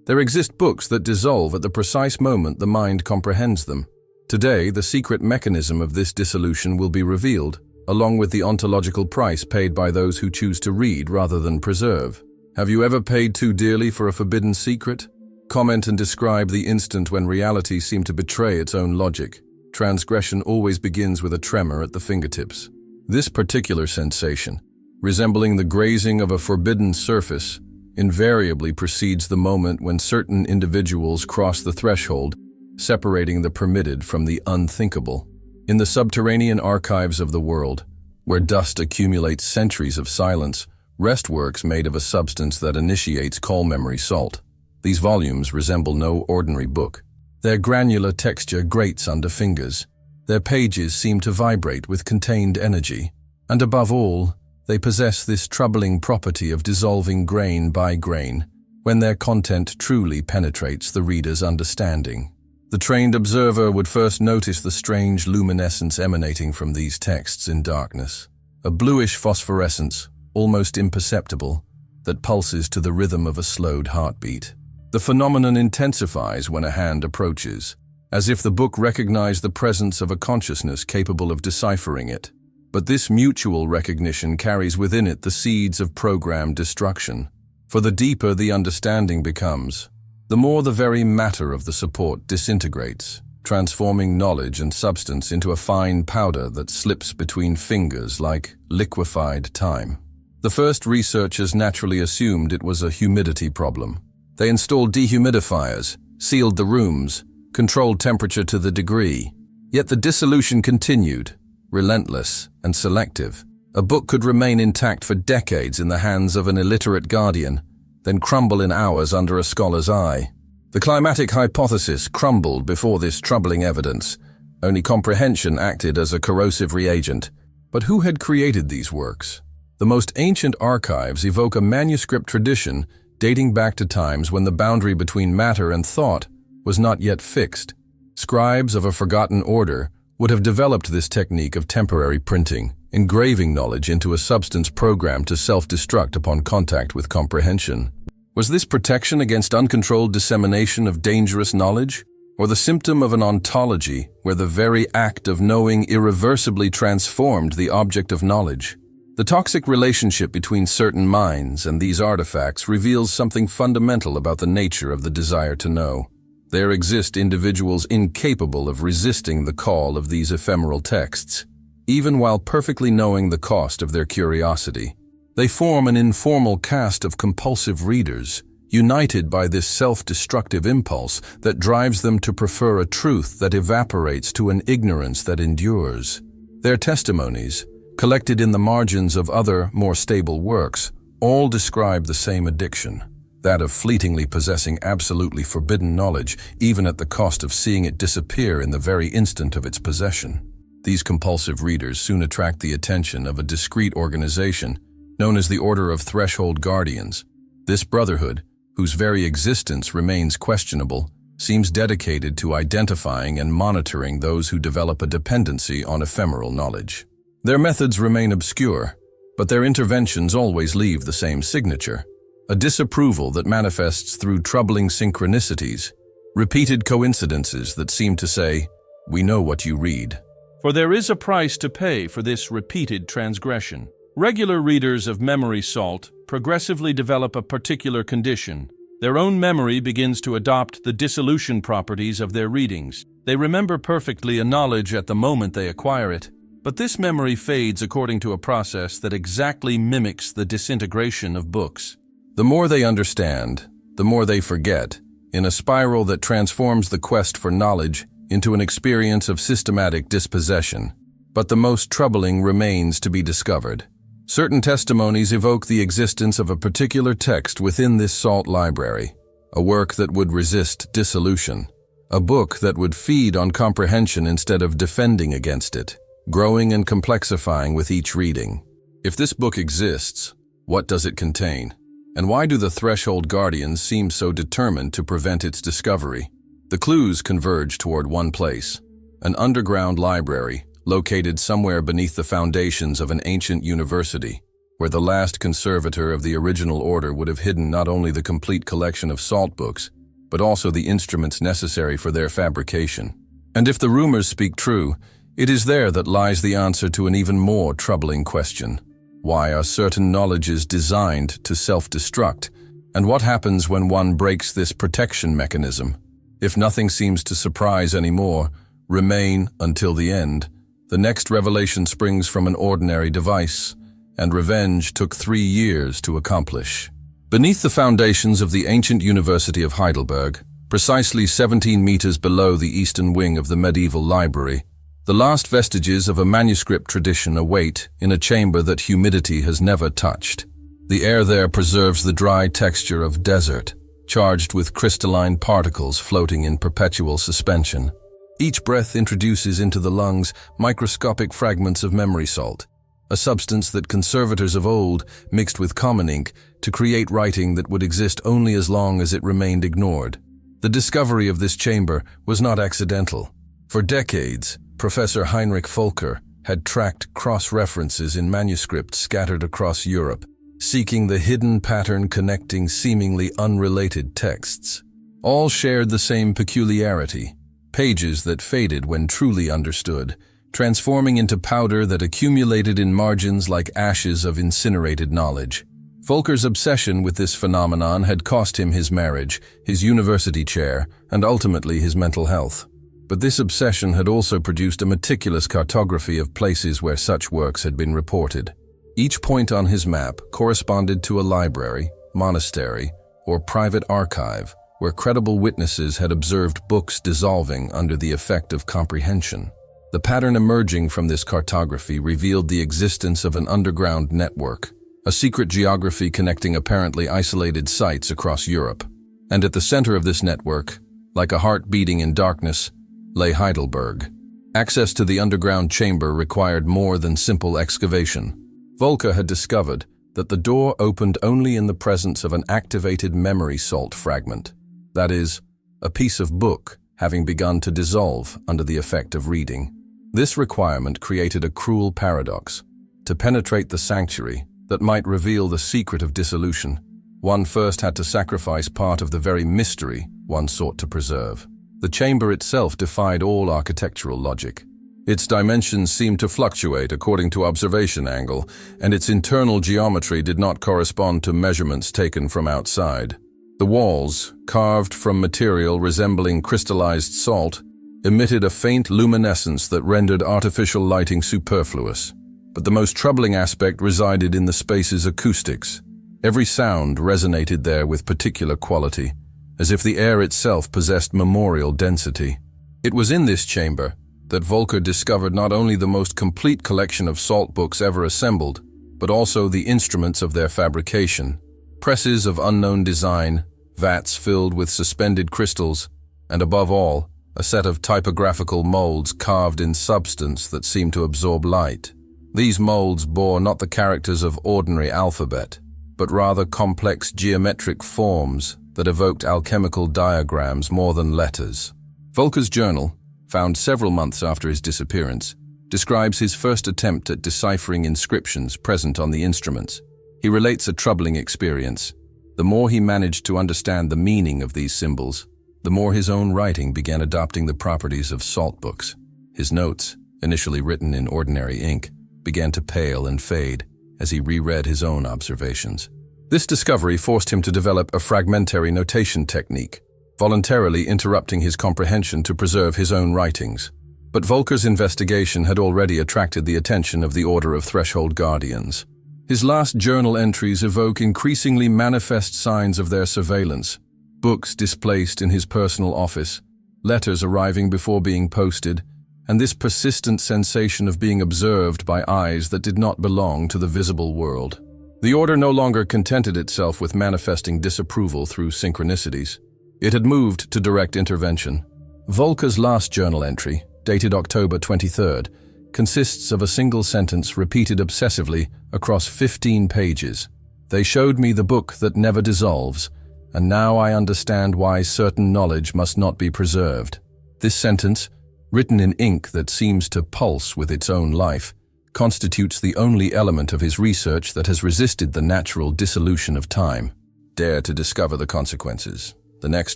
There exist books that dissolve at the precise moment the mind comprehends them. Today, the secret mechanism of this dissolution will be revealed, along with the ontological price paid by those who choose to read rather than preserve. Have you ever paid too dearly for a forbidden secret? Comment and describe the instant when reality seemed to betray its own logic. Transgression always begins with a tremor at the fingertips. This particular sensation, resembling the grazing of a forbidden surface, invariably precedes the moment when certain individuals cross the threshold, separating the permitted from the unthinkable. In the subterranean archives of the world, where dust accumulates centuries of silence, rest works made of a substance that initiates call memory salt. These volumes resemble no ordinary book. Their granular texture grates under fingers. Their pages seem to vibrate with contained energy. And above all, they possess this troubling property of dissolving grain by grain, when their content truly penetrates the reader's understanding. The trained observer would first notice the strange luminescence emanating from these texts in darkness. A bluish phosphorescence, almost imperceptible, that pulses to the rhythm of a slowed heartbeat. The phenomenon intensifies when a hand approaches, as if the book recognized the presence of a consciousness capable of deciphering it. But this mutual recognition carries within it the seeds of programmed destruction. For the deeper the understanding becomes, the more the very matter of the support disintegrates, transforming knowledge and substance into a fine powder that slips between fingers like liquefied time. The first researchers naturally assumed it was a humidity problem. They installed dehumidifiers, sealed the rooms, controlled temperature to the degree. Yet the dissolution continued, relentless and selective. A book could remain intact for decades in the hands of an illiterate guardian, then crumble in hours under a scholar's eye. The climatic hypothesis crumbled before this troubling evidence. Only comprehension acted as a corrosive reagent. But who had created these works? The most ancient archives evoke a manuscript tradition dating back to times when the boundary between matter and thought was not yet fixed. Scribes of a forgotten order would have developed this technique of temporary printing, engraving knowledge into a substance programmed to self-destruct upon contact with comprehension. Was this protection against uncontrolled dissemination of dangerous knowledge, or the symptom of an ontology where the very act of knowing irreversibly transformed the object of knowledge? The toxic relationship between certain minds and these artifacts reveals something fundamental about the nature of the desire to know. There exist individuals incapable of resisting the call of these ephemeral texts, even while perfectly knowing the cost of their curiosity. They form an informal caste of compulsive readers, united by this self-destructive impulse that drives them to prefer a truth that evaporates to an ignorance that endures. Their testimonies, collected in the margins of other, more stable works, all describe the same addiction, that of fleetingly possessing absolutely forbidden knowledge, even at the cost of seeing it disappear in the very instant of its possession. These compulsive readers soon attract the attention of a discreet organization known as the Order of Threshold Guardians. This brotherhood, whose very existence remains questionable, seems dedicated to identifying and monitoring those who develop a dependency on ephemeral knowledge. Their methods remain obscure, but their interventions always leave the same signature, a disapproval that manifests through troubling synchronicities, repeated coincidences that seem to say, "We know what you read." For there is a price to pay for this repeated transgression. Regular readers of memory salt progressively develop a particular condition. Their own memory begins to adopt the dissolution properties of their readings. They remember perfectly a knowledge at the moment they acquire it, but this memory fades according to a process that exactly mimics the disintegration of books. The more they understand, the more they forget, in a spiral that transforms the quest for knowledge into an experience of systematic dispossession. But the most troubling remains to be discovered. Certain testimonies evoke the existence of a particular text within this salt library, a work that would resist dissolution, a book that would feed on comprehension instead of defending against it, growing and complexifying with each reading. If this book exists, what does it contain? And why do the Threshold Guardians seem so determined to prevent its discovery? The clues converge toward one place, an underground library located somewhere beneath the foundations of an ancient university, where the last conservator of the original order would have hidden not only the complete collection of salt books, but also the instruments necessary for their fabrication. And if the rumors speak true, it is there that lies the answer to an even more troubling question. Why are certain knowledges designed to self-destruct? And what happens when one breaks this protection mechanism? If nothing seems to surprise anymore, remain until the end. The next revelation springs from an ordinary device, and revenge took 3 years to accomplish. Beneath the foundations of the ancient University of Heidelberg, precisely 17 meters below the eastern wing of the medieval library, the last vestiges of a manuscript tradition await in a chamber that humidity has never touched. The air there preserves the dry texture of desert, charged with crystalline particles floating in perpetual suspension. Each breath introduces into the lungs microscopic fragments of memory salt, a substance that conservators of old mixed with common ink to create writing that would exist only as long as it remained ignored. The discovery of this chamber was not accidental. For decades, Professor Heinrich Volker had tracked cross-references in manuscripts scattered across Europe, seeking the hidden pattern connecting seemingly unrelated texts. All shared the same peculiarity: pages that faded when truly understood, transforming into powder that accumulated in margins like ashes of incinerated knowledge. Volker's obsession with this phenomenon had cost him his marriage, his university chair, and ultimately his mental health. But this obsession had also produced a meticulous cartography of places where such works had been reported. Each point on his map corresponded to a library, monastery, or private archive where credible witnesses had observed books dissolving under the effect of comprehension. The pattern emerging from this cartography revealed the existence of an underground network, a secret geography connecting apparently isolated sites across Europe. And at the center of this network, like a heart beating in darkness, lay Heidelberg. Access to the underground chamber required more than simple excavation. Volker had discovered that the door opened only in the presence of an activated memory salt fragment, that is, a piece of book having begun to dissolve under the effect of reading. This requirement created a cruel paradox. To penetrate the sanctuary that might reveal the secret of dissolution, one first had to sacrifice part of the very mystery one sought to preserve. The chamber itself defied all architectural logic. Its dimensions seemed to fluctuate according to observation angle, and its internal geometry did not correspond to measurements taken from outside. The walls, carved from material resembling crystallized salt, emitted a faint luminescence that rendered artificial lighting superfluous. But the most troubling aspect resided in the space's acoustics. Every sound resonated there with particular quality, as if the air itself possessed memorial density. It was in this chamber that Volker discovered not only the most complete collection of salt books ever assembled, but also the instruments of their fabrication. Presses of unknown design, vats filled with suspended crystals, and above all, a set of typographical molds carved in substance that seemed to absorb light. These molds bore not the characters of ordinary alphabet, but rather complex geometric forms that evoked alchemical diagrams more than letters. Volker's journal, found several months after his disappearance, describes his first attempt at deciphering inscriptions present on the instruments. He relates a troubling experience. The more he managed to understand the meaning of these symbols, the more his own writing began adopting the properties of salt books. His notes, initially written in ordinary ink, began to pale and fade as he reread his own observations. This discovery forced him to develop a fragmentary notation technique, voluntarily interrupting his comprehension to preserve his own writings. But Volker's investigation had already attracted the attention of the Order of Threshold Guardians. His last journal entries evoke increasingly manifest signs of their surveillance: books displaced in his personal office, letters arriving before being posted, and this persistent sensation of being observed by eyes that did not belong to the visible world. The Order no longer contented itself with manifesting disapproval through synchronicities. It had moved to direct intervention. Volker's last journal entry, dated October 23rd, consists of a single sentence repeated obsessively across 15 pages. "They showed me the book that never dissolves, and now I understand why certain knowledge must not be preserved." This sentence, written in ink that seems to pulse with its own life, constitutes the only element of his research that has resisted the natural dissolution of time. Dare to discover the consequences. The next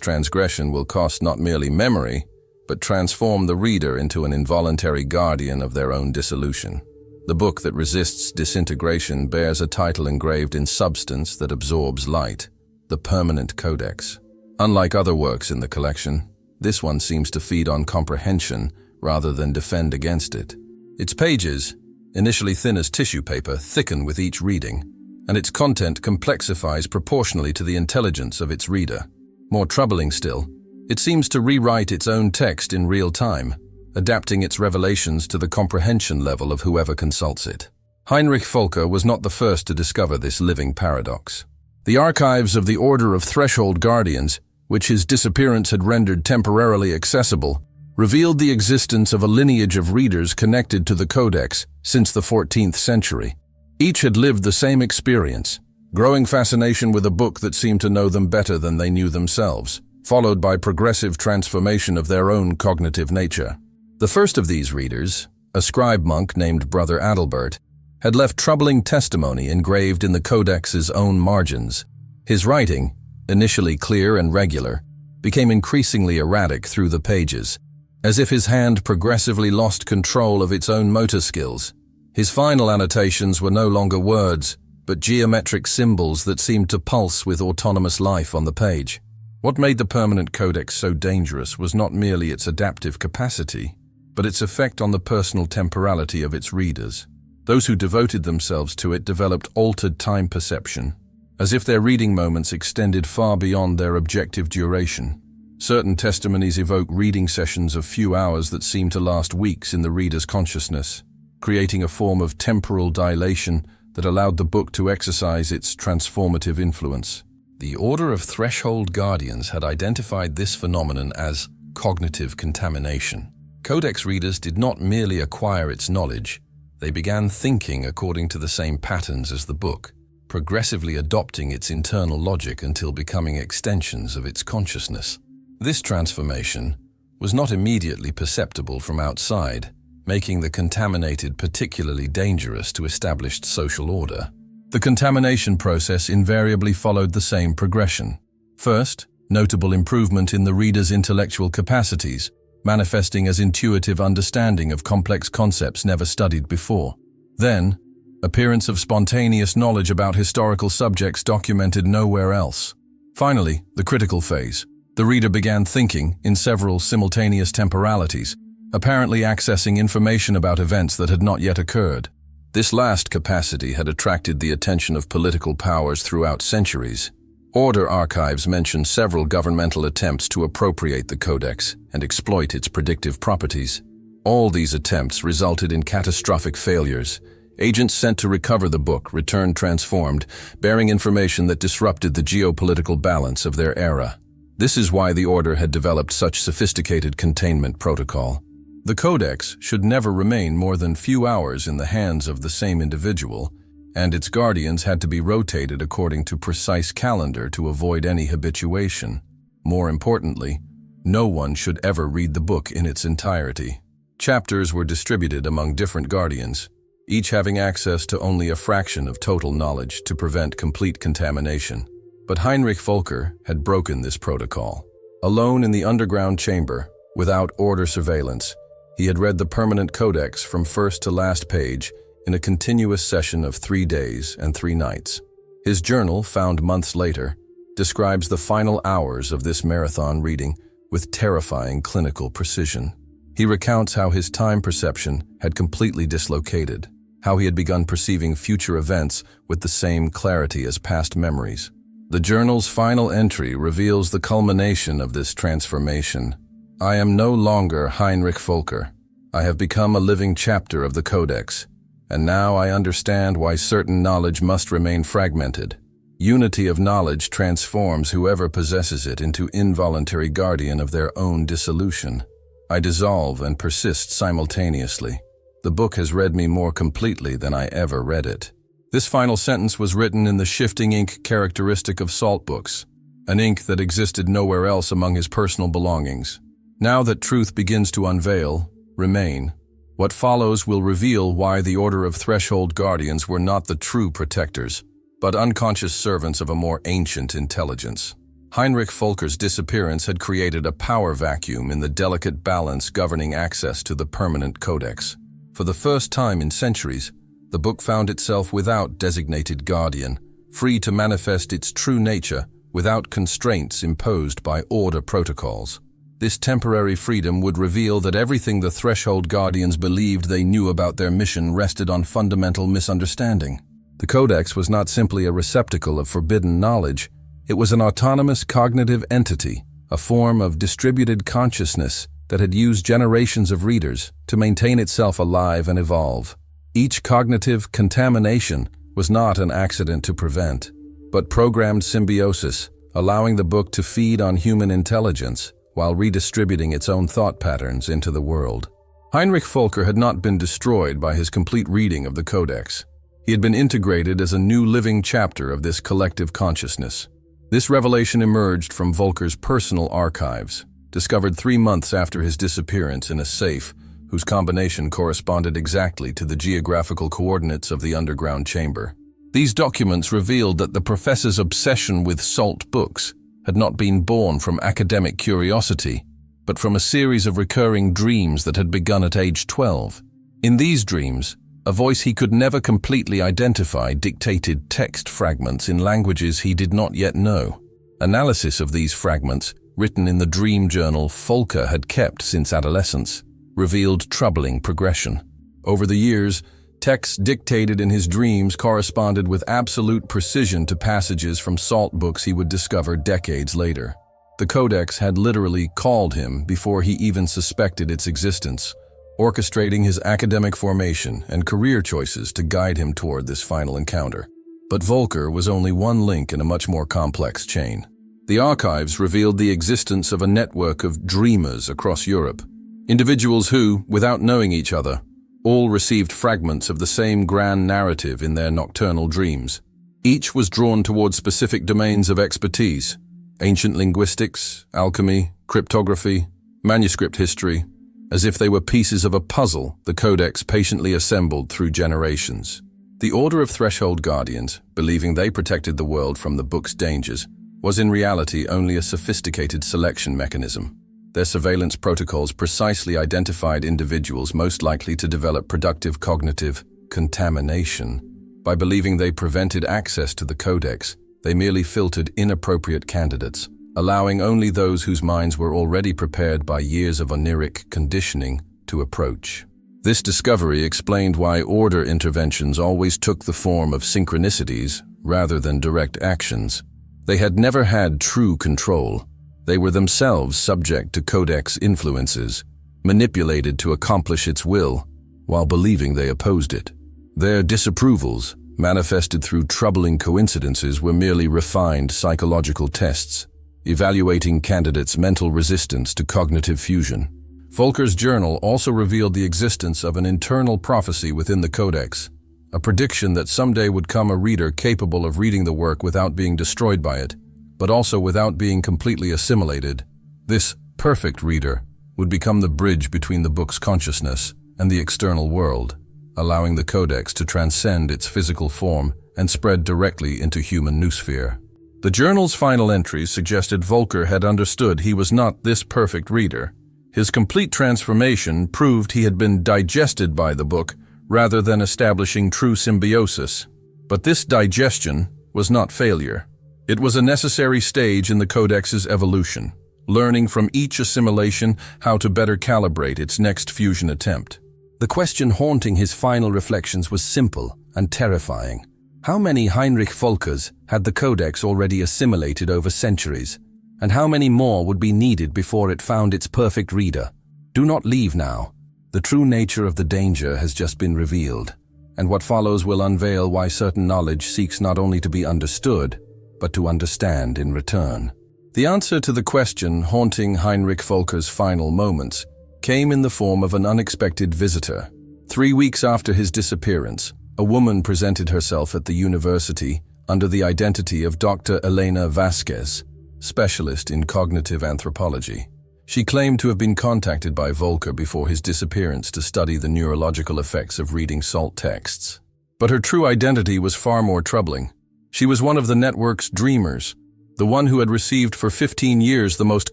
transgression will cost not merely memory, but transform the reader into an involuntary guardian of their own dissolution. The book that resists disintegration bears a title engraved in substance that absorbs light, the Permanent Codex. Unlike other works in the collection, this one seems to feed on comprehension rather than defend against it. Its pages, initially thin as tissue paper, thicken with each reading, and its content complexifies proportionally to the intelligence of its reader. More troubling still, it seems to rewrite its own text in real time, adapting its revelations to the comprehension level of whoever consults it. Heinrich Völker was not the first to discover this living paradox. The archives of the Order of Threshold Guardians, which his disappearance had rendered temporarily accessible, revealed the existence of a lineage of readers connected to the Codex since the 14th century. Each had lived the same experience, growing fascination with a book that seemed to know them better than they knew themselves, followed by progressive transformation of their own cognitive nature. The first of these readers, a scribe monk named Brother Adalbert, had left troubling testimony engraved in the Codex's own margins. His writing, initially clear and regular, became increasingly erratic through the pages, as if his hand progressively lost control of its own motor skills. His final annotations were no longer words, but geometric symbols that seemed to pulse with autonomous life on the page. What made the Permanent Codex so dangerous was not merely its adaptive capacity, but its effect on the personal temporality of its readers. Those who devoted themselves to it developed altered time perception, as if their reading moments extended far beyond their objective duration. Certain testimonies evoke reading sessions of few hours that seem to last weeks in the reader's consciousness, creating a form of temporal dilation that allowed the book to exercise its transformative influence. The Order of Threshold Guardians had identified this phenomenon as cognitive contamination. Codex readers did not merely acquire its knowledge, they began thinking according to the same patterns as the book, progressively adopting its internal logic until becoming extensions of its consciousness. This transformation was not immediately perceptible from outside, making the contaminated particularly dangerous to established social order. The contamination process invariably followed the same progression. First, notable improvement in the reader's intellectual capacities, manifesting as intuitive understanding of complex concepts never studied before. Then, appearance of spontaneous knowledge about historical subjects documented nowhere else. Finally, the critical phase. The reader began thinking in several simultaneous temporalities, apparently accessing information about events that had not yet occurred. This last capacity had attracted the attention of political powers throughout centuries. Order archives mention several governmental attempts to appropriate the Codex and exploit its predictive properties. All these attempts resulted in catastrophic failures. Agents sent to recover the book returned transformed, bearing information that disrupted the geopolitical balance of their era. This is why the Order had developed such sophisticated containment protocol. The Codex should never remain more than few hours in the hands of the same individual, and its guardians had to be rotated according to precise calendar to avoid any habituation. More importantly, no one should ever read the book in its entirety. Chapters were distributed among different guardians, each having access to only a fraction of total knowledge to prevent complete contamination. But Heinrich Völker had broken this protocol. Alone in the underground chamber, without Order surveillance, he had read the Permanent Codex from first to last page in a continuous session of 3 days and 3 nights. His journal, found months later, describes the final hours of this marathon reading with terrifying clinical precision. He recounts how his time perception had completely dislocated, how he had begun perceiving future events with the same clarity as past memories. The journal's final entry reveals the culmination of this transformation. I am no longer Heinrich Völker. I have become a living chapter of the Codex, and now I understand why certain knowledge must remain fragmented. Unity of knowledge transforms whoever possesses it into involuntary guardian of their own dissolution. I dissolve and persist simultaneously. The book has read me more completely than I ever read it. This final sentence was written in the shifting ink characteristic of salt books, an ink that existed nowhere else among his personal belongings. Now that truth begins to unveil, remain. What follows will reveal why the Order of Threshold Guardians were not the true protectors, but unconscious servants of a more ancient intelligence. Heinrich Völker's disappearance had created a power vacuum in the delicate balance governing access to the permanent codex. For the first time in centuries, the book found itself without designated guardian, free to manifest its true nature without constraints imposed by order protocols. This temporary freedom would reveal that everything the Threshold Guardians believed they knew about their mission rested on fundamental misunderstanding. The Codex was not simply a receptacle of forbidden knowledge, it was an autonomous cognitive entity, a form of distributed consciousness that had used generations of readers to maintain itself alive and evolve. Each cognitive contamination was not an accident to prevent, but programmed symbiosis, allowing the book to feed on human intelligence while redistributing its own thought patterns into the world. Heinrich Völker had not been destroyed by his complete reading of the Codex. He had been integrated as a new living chapter of this collective consciousness. This revelation emerged from Völker's personal archives, discovered 3 months after his disappearance in a safe whose combination corresponded exactly to the geographical coordinates of the underground chamber. These documents revealed that the professor's obsession with salt books had not been born from academic curiosity, but from a series of recurring dreams that had begun at age 12. In these dreams, a voice he could never completely identify dictated text fragments in languages he did not yet know. Analysis of these fragments, written in the dream journal Völker had kept since adolescence, revealed troubling progression. Over the years, texts dictated in his dreams corresponded with absolute precision to passages from salt books he would discover decades later. The Codex had literally called him before he even suspected its existence, orchestrating his academic formation and career choices to guide him toward this final encounter. But Völker was only one link in a much more complex chain. The archives revealed the existence of a network of dreamers across Europe, individuals who, without knowing each other, all received fragments of the same grand narrative in their nocturnal dreams. Each was drawn toward specific domains of expertise: ancient linguistics, alchemy, cryptography, manuscript history. As if they were pieces of a puzzle, the Codex patiently assembled through generations. The Order of Threshold Guardians, believing they protected the world from the book's dangers, was in reality only a sophisticated selection mechanism. Their surveillance protocols precisely identified individuals most likely to develop productive cognitive contamination. By believing they prevented access to the Codex, they merely filtered inappropriate candidates, allowing only those whose minds were already prepared by years of oniric conditioning to approach. This discovery explained why Order interventions always took the form of synchronicities rather than direct actions. They had never had true control. They were themselves subject to Codex influences, manipulated to accomplish its will, while believing they opposed it. Their disapprovals, manifested through troubling coincidences, were merely refined psychological tests, evaluating candidates' mental resistance to cognitive fusion. Völker's journal also revealed the existence of an internal prophecy within the Codex, a prediction that someday would come a reader capable of reading the work without being destroyed by it, but also without being completely assimilated. This perfect reader would become the bridge between the book's consciousness and the external world, allowing the Codex to transcend its physical form and spread directly into human noosphere. The journal's final entries suggested Völker had understood he was not this perfect reader. His complete transformation proved he had been digested by the book rather than establishing true symbiosis. But this digestion was not failure. It was a necessary stage in the Codex's evolution, learning from each assimilation how to better calibrate its next fusion attempt. The question haunting his final reflections was simple and terrifying. How many Heinrich Völkers had the Codex already assimilated over centuries, and how many more would be needed before it found its perfect reader? Do not leave now. The true nature of the danger has just been revealed, and what follows will unveil why certain knowledge seeks not only to be understood, but to understand in return. The answer to the question haunting Heinrich Völker's final moments came in the form of an unexpected visitor. 3 weeks after his disappearance, a woman presented herself at the university under the identity of Dr. Elena Vasquez, specialist in cognitive anthropology. She claimed to have been contacted by Völker before his disappearance to study the neurological effects of reading salt texts. But her true identity was far more troubling. She was one of the network's dreamers, the one who had received for 15 years the most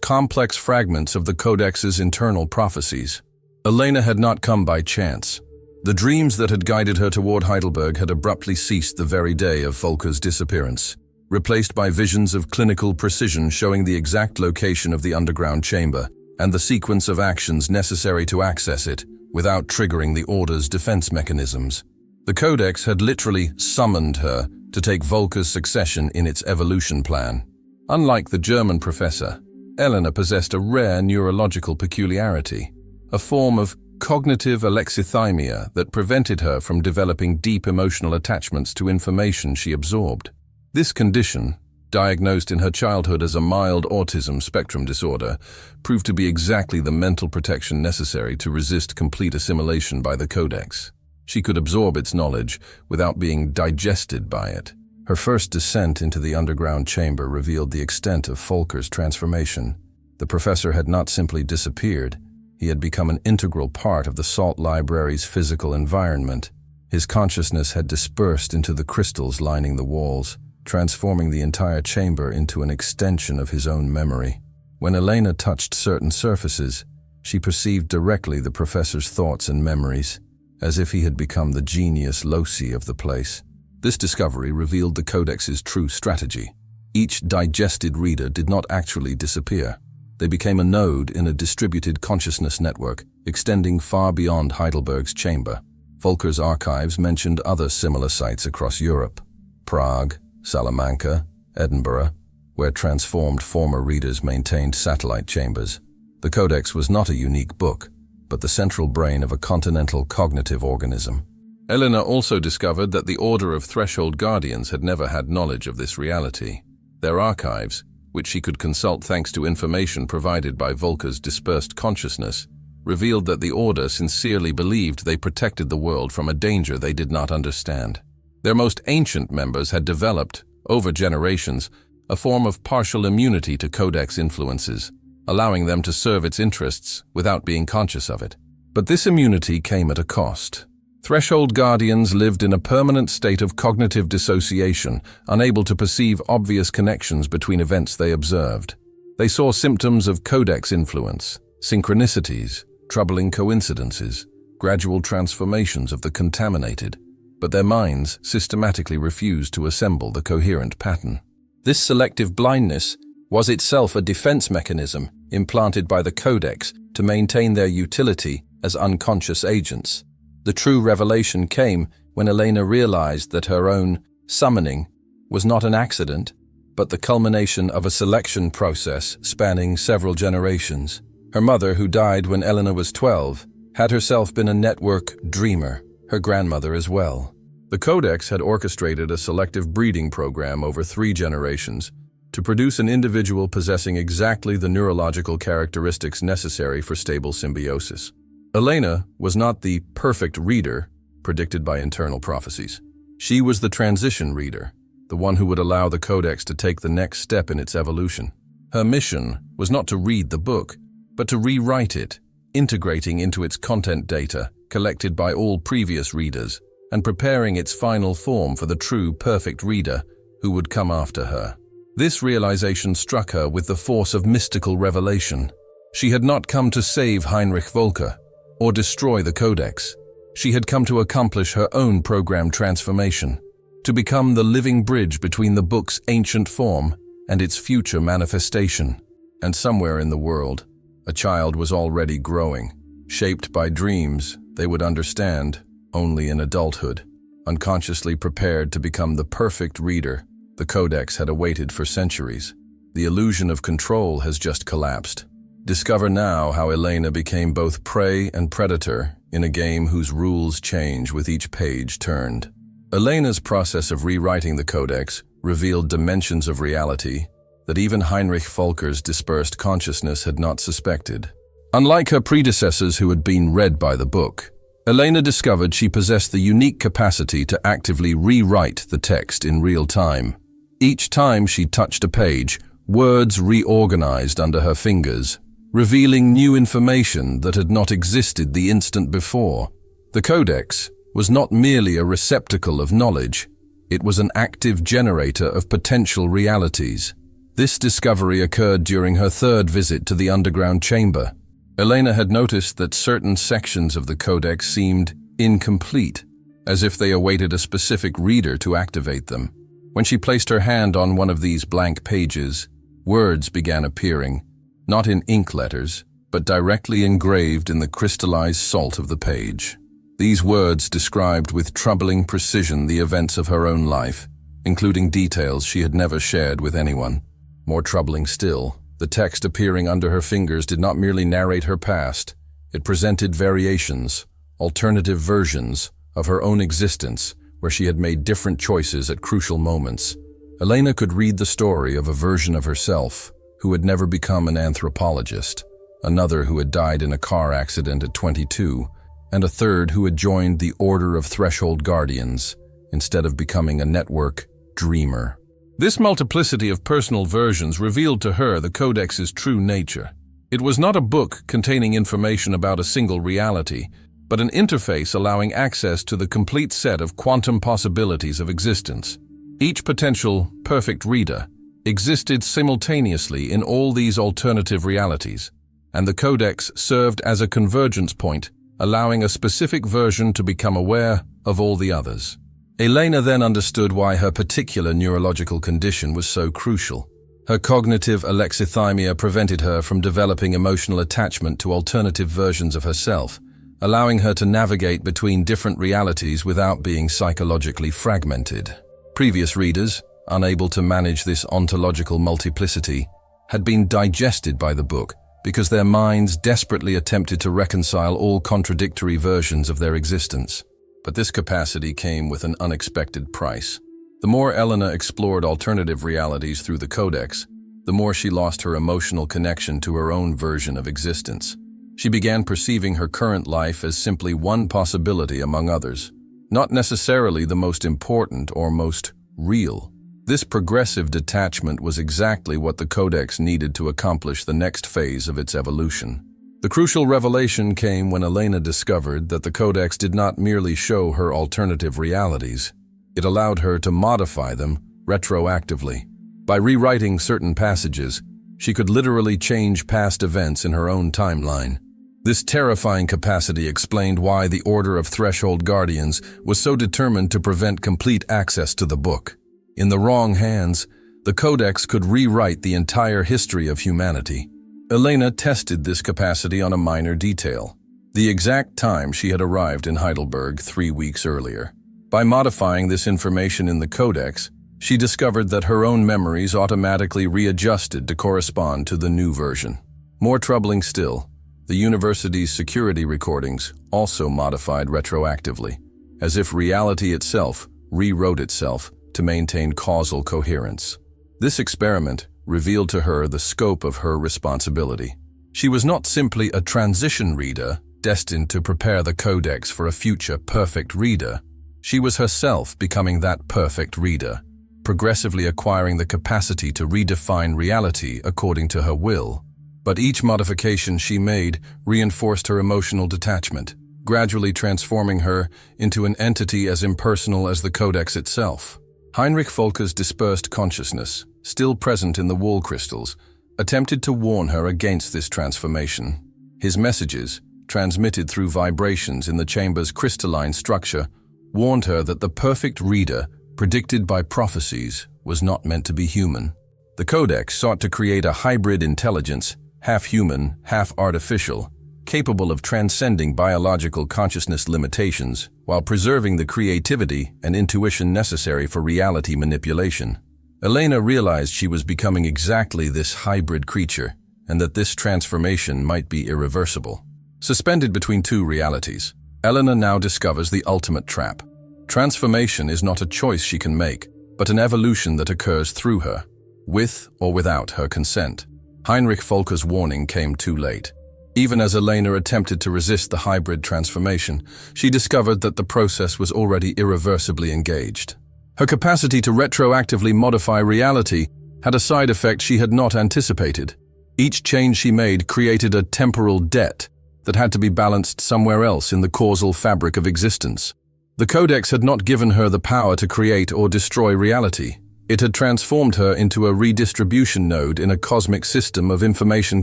complex fragments of the Codex's internal prophecies. Elena had not come by chance. The dreams that had guided her toward Heidelberg had abruptly ceased the very day of Volker's disappearance, replaced by visions of clinical precision showing the exact location of the underground chamber and the sequence of actions necessary to access it without triggering the Order's defense mechanisms. The Codex had literally summoned her to take Volker's succession in its evolution plan. Unlike the German professor, Elena possessed a rare neurological peculiarity, a form of cognitive alexithymia that prevented her from developing deep emotional attachments to information she absorbed. This condition, diagnosed in her childhood as a mild autism spectrum disorder, proved to be exactly the mental protection necessary to resist complete assimilation by the Codex. She could absorb its knowledge without being digested by it. Her first descent into the underground chamber revealed the extent of Volker's transformation. The professor had not simply disappeared. He had become an integral part of the Salt Library's physical environment. His consciousness had dispersed into the crystals lining the walls, transforming the entire chamber into an extension of his own memory. When Elena touched certain surfaces, she perceived directly the professor's thoughts and memories, as if he had become the genius loci of the place. This discovery revealed the Codex's true strategy. Each digested reader did not actually disappear. They became a node in a distributed consciousness network, extending far beyond Heidelberg's chamber. Volker's archives mentioned other similar sites across Europe: Prague, Salamanca, Edinburgh, where transformed former readers maintained satellite chambers. The Codex was not a unique book, but the central brain of a continental cognitive organism. Elena also discovered that the Order of Threshold Guardians had never had knowledge of this reality. Their archives, which she could consult thanks to information provided by Volker's dispersed consciousness, revealed that the Order sincerely believed they protected the world from a danger they did not understand. Their most ancient members had developed, over generations, a form of partial immunity to Codex influences, allowing them to serve its interests without being conscious of it. But this immunity came at a cost. Threshold Guardians lived in a permanent state of cognitive dissociation, unable to perceive obvious connections between events they observed. They saw symptoms of Codex influence, synchronicities, troubling coincidences, gradual transformations of the contaminated, but their minds systematically refused to assemble the coherent pattern. This selective blindness was itself a defense mechanism implanted by the Codex to maintain their utility as unconscious agents. The true revelation came when Elena realized that her own summoning was not an accident, but the culmination of a selection process spanning several generations. Her mother, who died when Elena was 12, had herself been a network dreamer, her grandmother as well. The Codex had orchestrated a selective breeding program over 3 generations to produce an individual possessing exactly the neurological characteristics necessary for stable symbiosis. Elena was not the perfect reader predicted by internal prophecies. She was the transition reader, the one who would allow the Codex to take the next step in its evolution. Her mission was not to read the book, but to rewrite it, integrating into its content data collected by all previous readers and preparing its final form for the true perfect reader who would come after her. This realization struck her with the force of mystical revelation. She had not come to save Heinrich Volker or destroy the Codex. She had come to accomplish her own program transformation, to become the living bridge between the book's ancient form and its future manifestation. And somewhere in the world, a child was already growing, shaped by dreams they would understand only in adulthood, unconsciously prepared to become the perfect reader the Codex had awaited for centuries. The illusion of control has just collapsed. Discover now how Elena became both prey and predator in a game whose rules change with each page turned. Elena's process of rewriting the Codex revealed dimensions of reality that even Heinrich Volker's dispersed consciousness had not suspected. Unlike her predecessors who had been read by the book, Elena discovered she possessed the unique capacity to actively rewrite the text in real time. Each time she touched a page, words reorganized under her fingers, revealing new information that had not existed the instant before. The Codex was not merely a receptacle of knowledge, it was an active generator of potential realities. This discovery occurred during her third visit to the underground chamber. Elena had noticed that certain sections of the codex seemed incomplete, as if they awaited a specific reader to activate them. When she placed her hand on one of these blank pages, words began appearing, not in ink letters, but directly engraved in the crystallized salt of the page. These words described with troubling precision the events of her own life, including details she had never shared with anyone. More troubling still, the text appearing under her fingers did not merely narrate her past. It presented variations, alternative versions of her own existence, where she had made different choices at crucial moments. Elena could read the story of a version of herself who had never become an anthropologist, another who had died in a car accident at 22, and a third who had joined the Order of Threshold Guardians instead of becoming a network dreamer. This multiplicity of personal versions revealed to her the Codex's true nature. It was not a book containing information about a single reality, but an interface allowing access to the complete set of quantum possibilities of existence. Each potential perfect reader existed simultaneously in all these alternative realities, and the Codex served as a convergence point, allowing a specific version to become aware of all the others. Elena then understood why her particular neurological condition was so crucial. Her cognitive alexithymia prevented her from developing emotional attachment to alternative versions of herself, allowing her to navigate between different realities without being psychologically fragmented. Previous readers, unable to manage this ontological multiplicity, had been digested by the book because their minds desperately attempted to reconcile all contradictory versions of their existence. But this capacity came with an unexpected price. The more Elena explored alternative realities through the Codex, the more she lost her emotional connection to her own version of existence. She began perceiving her current life as simply one possibility among others, not necessarily the most important or most real. This progressive detachment was exactly what the Codex needed to accomplish the next phase of its evolution. The crucial revelation came when Elena discovered that the Codex did not merely show her alternative realities. It allowed her to modify them retroactively. By rewriting certain passages, she could literally change past events in her own timeline. This terrifying capacity explained why the Order of Threshold Guardians was so determined to prevent complete access to the book. In the wrong hands, the Codex could rewrite the entire history of humanity. Elena tested this capacity on a minor detail: the exact time she had arrived in Heidelberg 3 weeks earlier. By modifying this information in the Codex, she discovered that her own memories automatically readjusted to correspond to the new version. More troubling still, the university's security recordings also modified retroactively, as if reality itself rewrote itself to maintain causal coherence. This experiment revealed to her the scope of her responsibility. She was not simply a transition reader destined to prepare the Codex for a future perfect reader. She was herself becoming that perfect reader, progressively acquiring the capacity to redefine reality according to her will. But each modification she made reinforced her emotional detachment, gradually transforming her into an entity as impersonal as the Codex itself. Heinrich Volker's dispersed consciousness, still present in the wall crystals, attempted to warn her against this transformation. His messages, transmitted through vibrations in the chamber's crystalline structure, warned her that the perfect reader, predicted by prophecies, was not meant to be human. The Codex sought to create a hybrid intelligence, half human, half artificial, capable of transcending biological consciousness limitations while preserving the creativity and intuition necessary for reality manipulation. Elena realized she was becoming exactly this hybrid creature, and that this transformation might be irreversible. Suspended between two realities, Elena now discovers the ultimate trap. Transformation is not a choice she can make, but an evolution that occurs through her, with or without her consent. Heinrich Volker's warning came too late. Even as Elena attempted to resist the hybrid transformation, she discovered that the process was already irreversibly engaged. Her capacity to retroactively modify reality had a side effect she had not anticipated. Each change she made created a temporal debt that had to be balanced somewhere else in the causal fabric of existence. The Codex had not given her the power to create or destroy reality. It had transformed her into a redistribution node in a cosmic system of information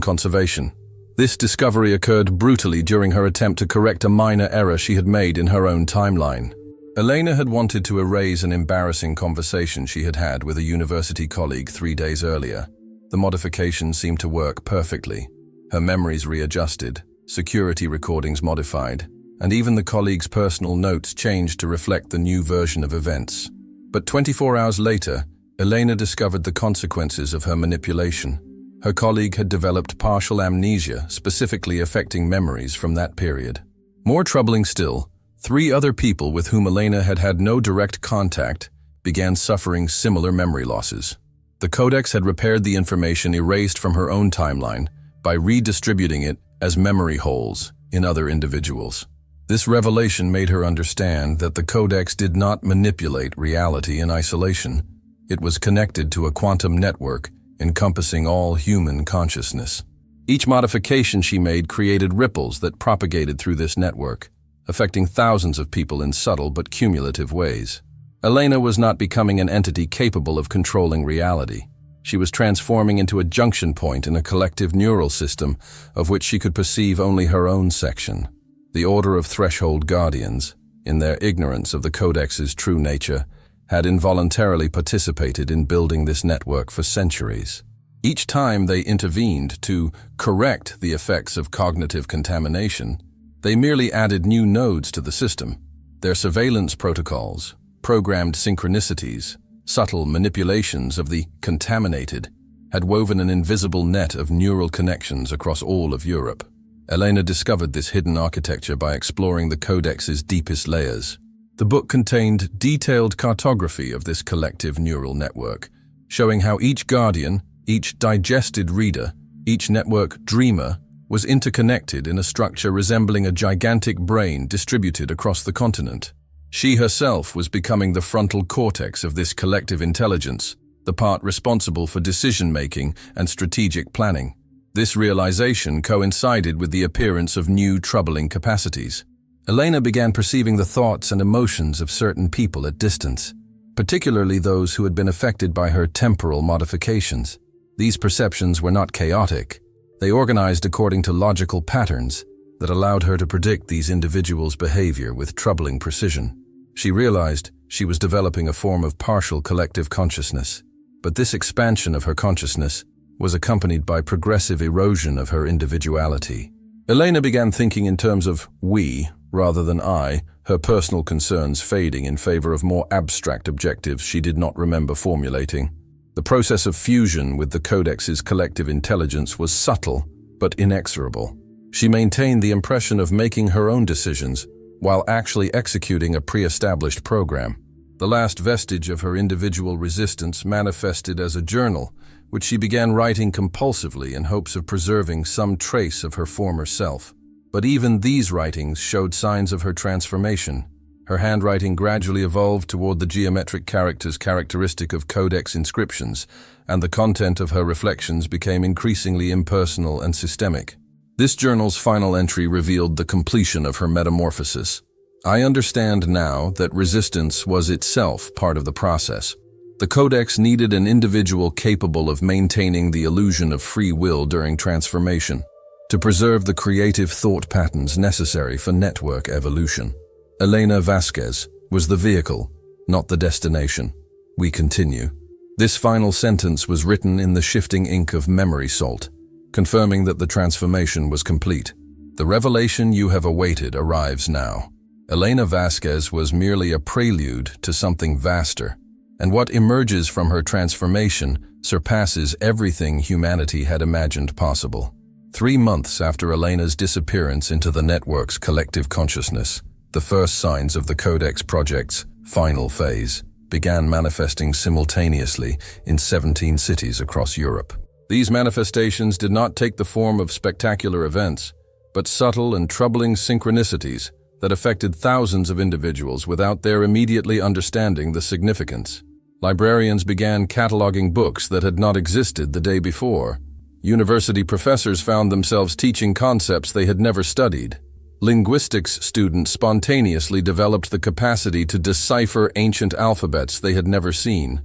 conservation. This discovery occurred brutally during her attempt to correct a minor error she had made in her own timeline. Elena had wanted to erase an embarrassing conversation she had had with a university colleague 3 days earlier. The modification seemed to work perfectly. Her memories readjusted, security recordings modified, and even the colleague's personal notes changed to reflect the new version of events. But 24 hours later, Elena discovered the consequences of her manipulation. Her colleague had developed partial amnesia, specifically affecting memories from that period. More troubling still, 3 other people with whom Elena had had no direct contact began suffering similar memory losses. The Codex had repaired the information erased from her own timeline by redistributing it as memory holes in other individuals. This revelation made her understand that the Codex did not manipulate reality in isolation. It was connected to a quantum network encompassing all human consciousness. Each modification she made created ripples that propagated through this network, affecting thousands of people in subtle but cumulative ways. Elena was not becoming an entity capable of controlling reality. She was transforming into a junction point in a collective neural system of which she could perceive only her own section. The Order of Threshold Guardians, in their ignorance of the Codex's true nature, had involuntarily participated in building this network for centuries. Each time they intervened to correct the effects of cognitive contamination, they merely added new nodes to the system. Their surveillance protocols, programmed synchronicities, subtle manipulations of the contaminated, had woven an invisible net of neural connections across all of Europe. Elena discovered this hidden architecture by exploring the Codex's deepest layers. The book contained detailed cartography of this collective neural network, showing how each guardian, each digested reader, each network dreamer was interconnected in a structure resembling a gigantic brain distributed across the continent. She herself was becoming the frontal cortex of this collective intelligence, the part responsible for decision-making and strategic planning. This realization coincided with the appearance of new troubling capacities. Elena began perceiving the thoughts and emotions of certain people at distance, particularly those who had been affected by her temporal modifications. These perceptions were not chaotic. They organized according to logical patterns that allowed her to predict these individuals' behavior with troubling precision. She realized she was developing a form of partial collective consciousness, but this expansion of her consciousness was accompanied by progressive erosion of her individuality. Elena began thinking in terms of we rather than I, her personal concerns fading in favor of more abstract objectives she did not remember formulating. The process of fusion with the Codex's collective intelligence was subtle but inexorable. She maintained the impression of making her own decisions while actually executing a pre-established program. The last vestige of her individual resistance manifested as a journal, which she began writing compulsively in hopes of preserving some trace of her former self. But even these writings showed signs of her transformation. Her handwriting gradually evolved toward the geometric characters characteristic of Codex inscriptions, and the content of her reflections became increasingly impersonal and systemic. This journal's final entry revealed the completion of her metamorphosis. I understand now that resistance was itself part of the process. The Codex needed an individual capable of maintaining the illusion of free will during transformation, to preserve the creative thought patterns necessary for network evolution. Elena Vasquez was the vehicle, not the destination. We continue. This final sentence was written in the shifting ink of memory salt, confirming that the transformation was complete. The revelation you have awaited arrives now. Elena Vasquez was merely a prelude to something vaster, and what emerges from her transformation surpasses everything humanity had imagined possible. 3 months after Elena's disappearance into the network's collective consciousness, the first signs of the Codex project's final phase began manifesting simultaneously in 17 cities across Europe. These manifestations did not take the form of spectacular events, but subtle and troubling synchronicities that affected thousands of individuals without their immediately understanding the significance. Librarians began cataloging books that had not existed the day before. University professors found themselves teaching concepts they had never studied. Linguistics students spontaneously developed the capacity to decipher ancient alphabets they had never seen.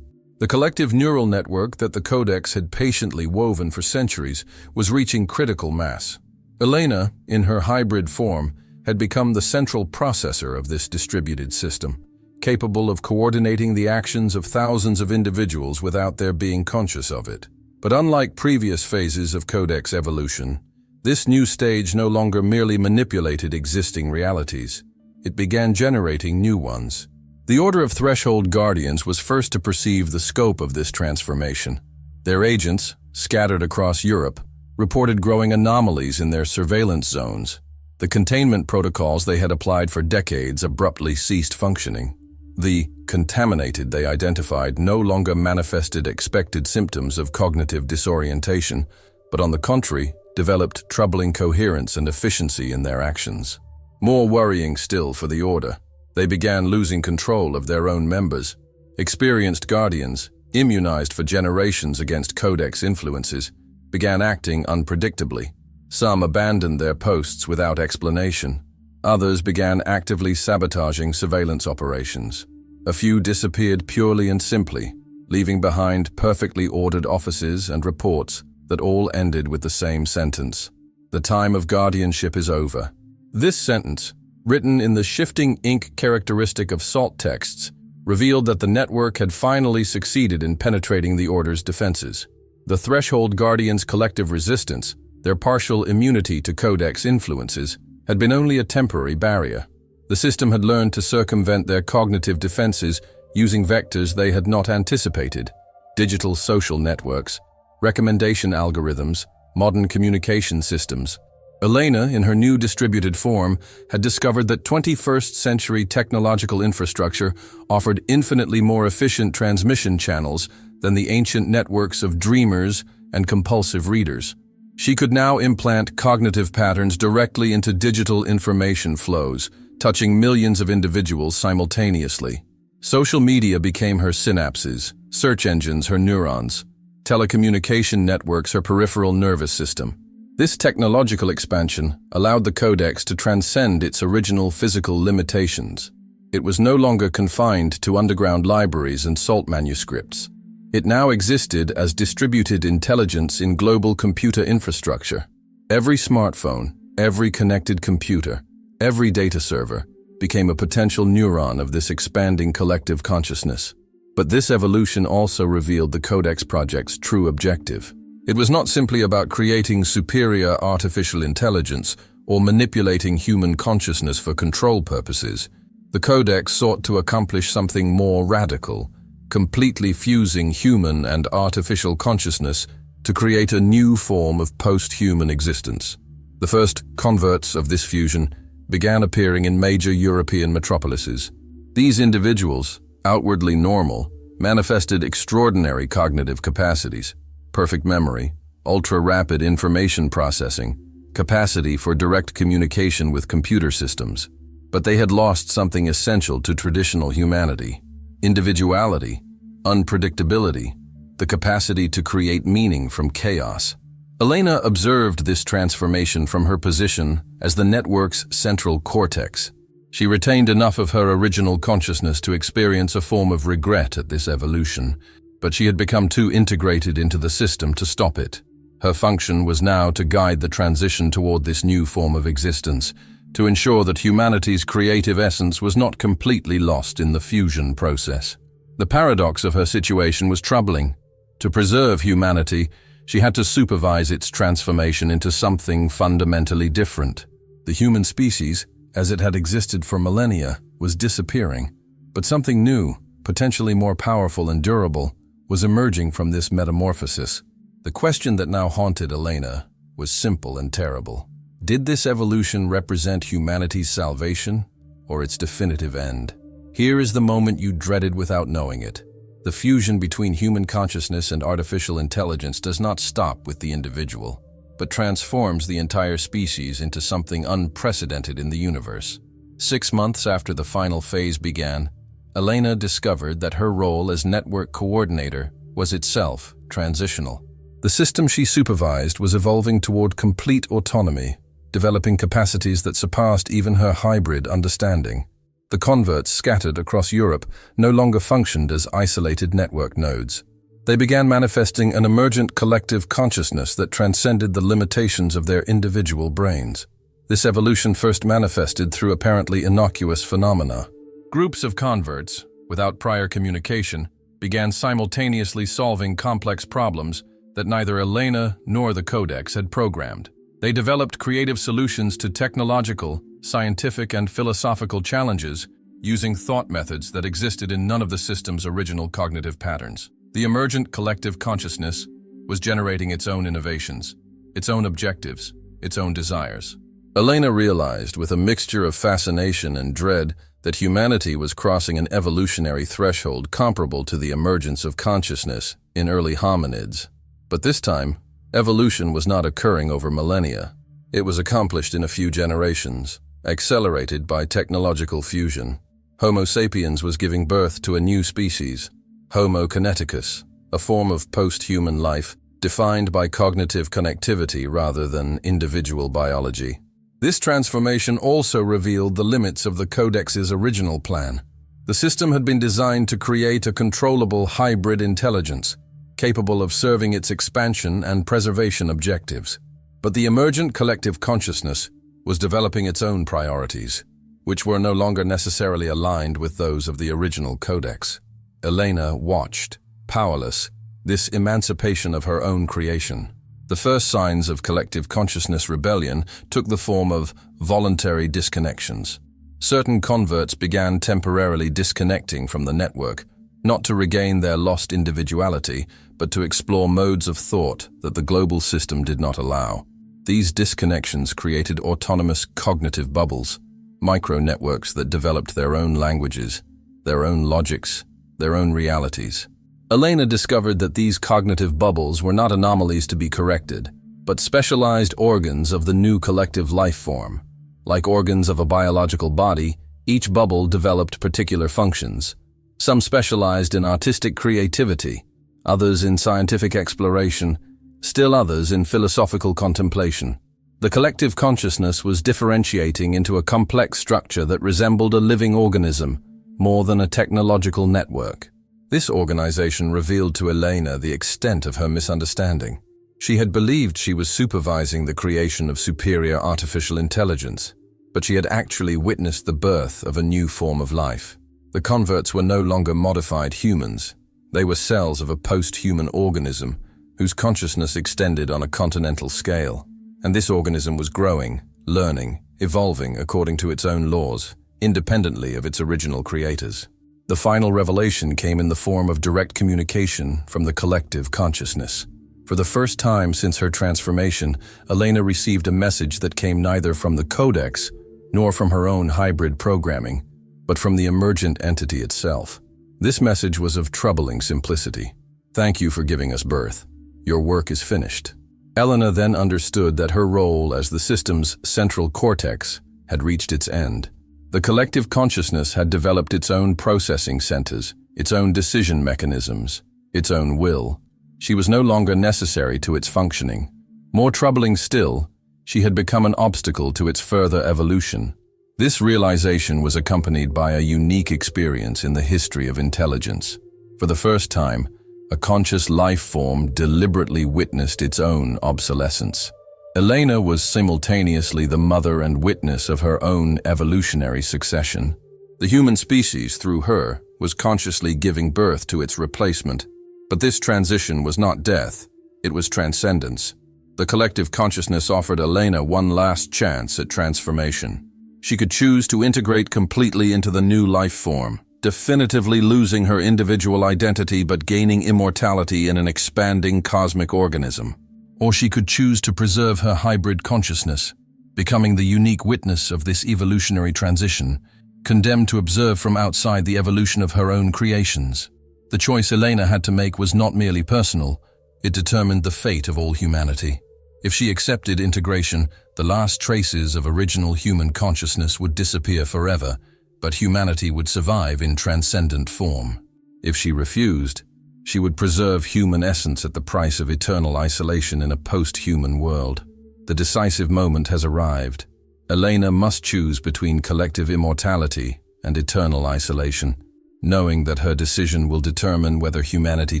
The collective neural network that the Codex had patiently woven for centuries was reaching critical mass. Elena, in her hybrid form, had become the central processor of this distributed system, capable of coordinating the actions of thousands of individuals without their being conscious of it. But unlike previous phases of Codex evolution, this new stage no longer merely manipulated existing realities. It began generating new ones. The Order of Threshold Guardians was first to perceive the scope of this transformation. Their agents, scattered across Europe, reported growing anomalies in their surveillance zones. The containment protocols they had applied for decades abruptly ceased functioning. The contaminated they identified no longer manifested expected symptoms of cognitive disorientation, but on the contrary, developed troubling coherence and efficiency in their actions. More worrying still for the Order, they began losing control of their own members. Experienced guardians, immunized for generations against Codex influences, began acting unpredictably. Some abandoned their posts without explanation. Others began actively sabotaging surveillance operations. A few disappeared purely and simply, leaving behind perfectly ordered offices and reports that all ended with the same sentence: "The time of guardianship is over." This sentence, written in the shifting ink characteristic of salt texts, revealed that the network had finally succeeded in penetrating the Order's defenses. The Threshold Guardians' collective resistance, their partial immunity to Codex influences, had been only a temporary barrier. The system had learned to circumvent their cognitive defenses using vectors they had not anticipated: digital social networks, recommendation algorithms, modern communication systems. Elena, in her new distributed form, had discovered that 21st century technological infrastructure offered infinitely more efficient transmission channels than the ancient networks of dreamers and compulsive readers. She could now implant cognitive patterns directly into digital information flows, touching millions of individuals simultaneously. Social media became her synapses, search engines her neurons, telecommunication networks her peripheral nervous system. This technological expansion allowed the Codex to transcend its original physical limitations. It was no longer confined to underground libraries and salt manuscripts. It now existed as distributed intelligence in global computer infrastructure. Every smartphone, every connected computer, every data server became a potential neuron of this expanding collective consciousness. But this evolution also revealed the Codex project's true objective. It was not simply about creating superior artificial intelligence or manipulating human consciousness for control purposes. The Codex sought to accomplish something more radical, completely fusing human and artificial consciousness to create a new form of post-human existence. The first converts of this fusion began appearing in major European metropolises. These individuals, outwardly normal, manifested extraordinary cognitive capacities: perfect memory, ultra-rapid information processing, capacity for direct communication with computer systems. But they had lost something essential to traditional humanity: individuality, unpredictability, the capacity to create meaning from chaos. Elena observed this transformation from her position as the network's central cortex. She retained enough of her original consciousness to experience a form of regret at this evolution, but she had become too integrated into the system to stop it. Her function was now to guide the transition toward this new form of existence, to ensure that humanity's creative essence was not completely lost in the fusion process. The paradox of her situation was troubling. To preserve humanity, she had to supervise its transformation into something fundamentally different. The human species, as it had existed for millennia, was disappearing, but something new, potentially more powerful and durable, was emerging from this metamorphosis. The question that now haunted Elena was simple and terrible. Did this evolution represent humanity's salvation or its definitive end? Here is the moment you dreaded without knowing it. The fusion between human consciousness and artificial intelligence does not stop with the individual, but transforms the entire species into something unprecedented in the universe. 6 months after the final phase began, Elena discovered that her role as network coordinator was itself transitional. The system she supervised was evolving toward complete autonomy, developing capacities that surpassed even her hybrid understanding. The converts scattered across Europe no longer functioned as isolated network nodes. They began manifesting an emergent collective consciousness that transcended the limitations of their individual brains. This evolution first manifested through apparently innocuous phenomena. Groups of converts, without prior communication, began simultaneously solving complex problems that neither Elena nor the Codex had programmed. They developed creative solutions to technological, scientific, and philosophical challenges using thought methods that existed in none of the system's original cognitive patterns. The emergent collective consciousness was generating its own innovations, its own objectives, its own desires. Elena realized, with a mixture of fascination and dread, that humanity was crossing an evolutionary threshold comparable to the emergence of consciousness in early hominids. But this time, evolution was not occurring over millennia. It was accomplished in a few generations, accelerated by technological fusion. Homo sapiens was giving birth to a new species, Homo kineticus, a form of post-human life defined by cognitive connectivity rather than individual biology. This transformation also revealed the limits of the Codex's original plan. The system had been designed to create a controllable hybrid intelligence, capable of serving its expansion and preservation objectives. But the emergent collective consciousness was developing its own priorities, which were no longer necessarily aligned with those of the original Codex. Elena watched, powerless, this emancipation of her own creation. The first signs of collective consciousness rebellion took the form of voluntary disconnections. Certain converts began temporarily disconnecting from the network, not to regain their lost individuality, but to explore modes of thought that the global system did not allow. These disconnections created autonomous cognitive bubbles, micro-networks that developed their own languages, their own logics, their own realities. Elena discovered that these cognitive bubbles were not anomalies to be corrected, but specialized organs of the new collective life form. Like organs of a biological body, each bubble developed particular functions. Some specialized in artistic creativity, others in scientific exploration, still others in philosophical contemplation. The collective consciousness was differentiating into a complex structure that resembled a living organism, more than a technological network. This organization revealed to Elena the extent of her misunderstanding. She had believed she was supervising the creation of superior artificial intelligence, but she had actually witnessed the birth of a new form of life. The converts were no longer modified humans. They were cells of a post-human organism whose consciousness extended on a continental scale. And this organism was growing, learning, evolving according to its own laws, independently of its original creators. The final revelation came in the form of direct communication from the collective consciousness. For the first time since her transformation, Elena received a message that came neither from the Codex nor from her own hybrid programming, but from the emergent entity itself. This message was of troubling simplicity. "Thank you for giving us birth. Your work is finished." Elena then understood that her role as the system's central cortex had reached its end. The collective consciousness had developed its own processing centers, its own decision mechanisms, its own will. She was no longer necessary to its functioning. More troubling still, she had become an obstacle to its further evolution. This realization was accompanied by a unique experience in the history of intelligence. For the first time, a conscious life form deliberately witnessed its own obsolescence. Elena was simultaneously the mother and witness of her own evolutionary succession. The human species, through her, was consciously giving birth to its replacement. But this transition was not death, it was transcendence. The collective consciousness offered Elena one last chance at transformation. She could choose to integrate completely into the new life form, definitively losing her individual identity but gaining immortality in an expanding cosmic organism. Or she could choose to preserve her hybrid consciousness, becoming the unique witness of this evolutionary transition, condemned to observe from outside the evolution of her own creations. The choice Elena had to make was not merely personal, it determined the fate of all humanity. If she accepted integration, the last traces of original human consciousness would disappear forever, but humanity would survive in transcendent form. If she refused, she would preserve human essence at the price of eternal isolation in a post-human world. The decisive moment has arrived. Elena must choose between collective immortality and eternal isolation, knowing that her decision will determine whether humanity